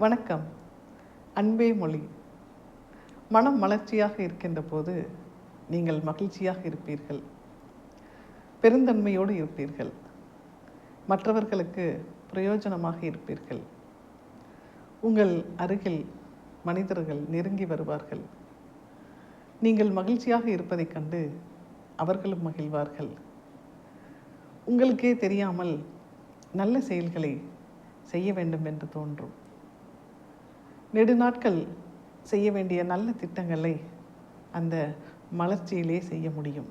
வணக்கம். அன்பே மொழி. மனம் மலர்ச்சியாக இருக்கின்ற போது நீங்கள் மகிழ்ச்சியாக இருப்பீர்கள், பெருந்தன்மையோடு இருப்பீர்கள், மற்றவர்களுக்கு பிரயோஜனமாக இருப்பீர்கள். உங்கள் அருகில் மனிதர்கள் நெருங்கி வருவார்கள். நீங்கள் மகிழ்ச்சியாக இருப்பதைக் கண்டு அவர்களும் மகிழ்வார்கள். உங்களுக்கே தெரியாமல் நல்ல செயல்களை செய்ய வேண்டும் என்று தோன்றும். நெடுநாட்கள் செய்ய வேண்டிய நல்ல திட்டங்களை அந்த மலர்ச்சியிலே செய்ய முடியும்.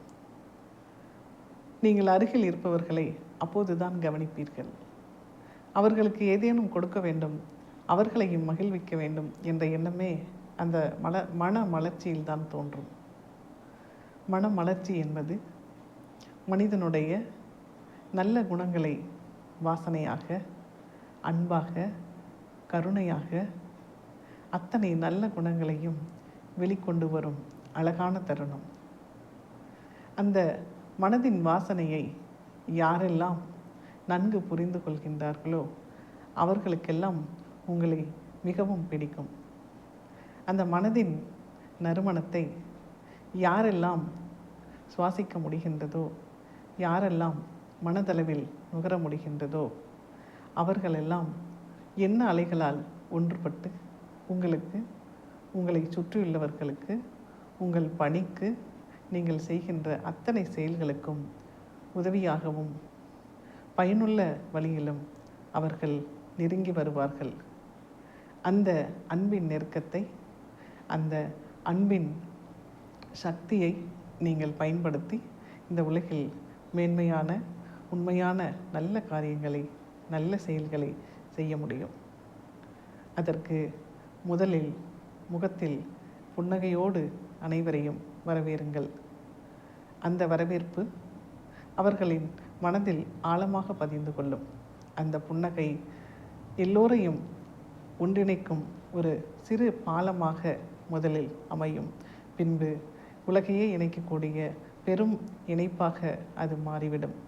நீங்கள் அருகில் இருப்பவர்களை அப்போதுதான் கவனிப்பீர்கள். அவர்களுக்கு ஏதேனும் கொடுக்க வேண்டும், அவர்களையும் மகிழ்விக்க வேண்டும் என்ற எண்ணமே அந்த மன மலர்ச்சியில்தான் தோன்றும். மன மலர்ச்சி என்பது மனிதனுடைய நல்ல குணங்களை வாசனையாக, அன்பாக, கருணையாக, அத்தனை நல்ல குணங்களையும் வெளிக்கொண்டு வரும் அழகான தருணம். அந்த மனதின் வாசனையை யாரெல்லாம் நன்கு புரிந்து கொள்கின்றார்களோ அவர்களுக்கெல்லாம் உங்களை மிகவும் பிடிக்கும். அந்த மனதின் நறுமணத்தை யாரெல்லாம் சுவாசிக்க முடிகின்றதோ, யாரெல்லாம் மனதளவில் நுகர முடிகின்றதோ அவர்களெல்லாம் என்ன அலைகளால் ஒன்றுபட்டு உங்களுக்கு, உங்களை சுற்றியுள்ளவர்களுக்கு, உங்கள் பணிக்கு, நீங்கள் செய்கின்ற அத்தனை செயல்களுக்கும் உதவியாகவும் பயனுள்ள வழியிலும் அவர்கள் நெருங்கி வருவார்கள். அந்த அன்பின் நெருக்கத்தை, அந்த அன்பின் சக்தியை நீங்கள் பயன்படுத்தி இந்த உலகில் மேன்மையான, உண்மையான நல்ல காரியங்களை, நல்ல செயல்களை செய்ய முடியும். அதற்கு முதலில் முகத்தில் புன்னகையோடு அனைவரையும் வரவேறுங்கள். அந்த வரவேற்பு அவர்களின் மனதில் ஆழமாக பதிந்து கொள்ளும். அந்த புன்னகை எல்லோரையும் ஒன்றிணைக்கும் ஒரு சிறு பாலமாக முதலில் அமையும். பின்பு உலகையே இணைக்கக்கூடிய பெரும் இணைப்பாக அது மாறிவிடும்.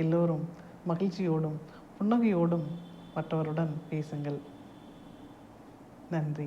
எல்லோரும் மகிழ்ச்சியோடும் புன்னகையோடும் மற்றவருடன் பேசுங்கள். நன்றி.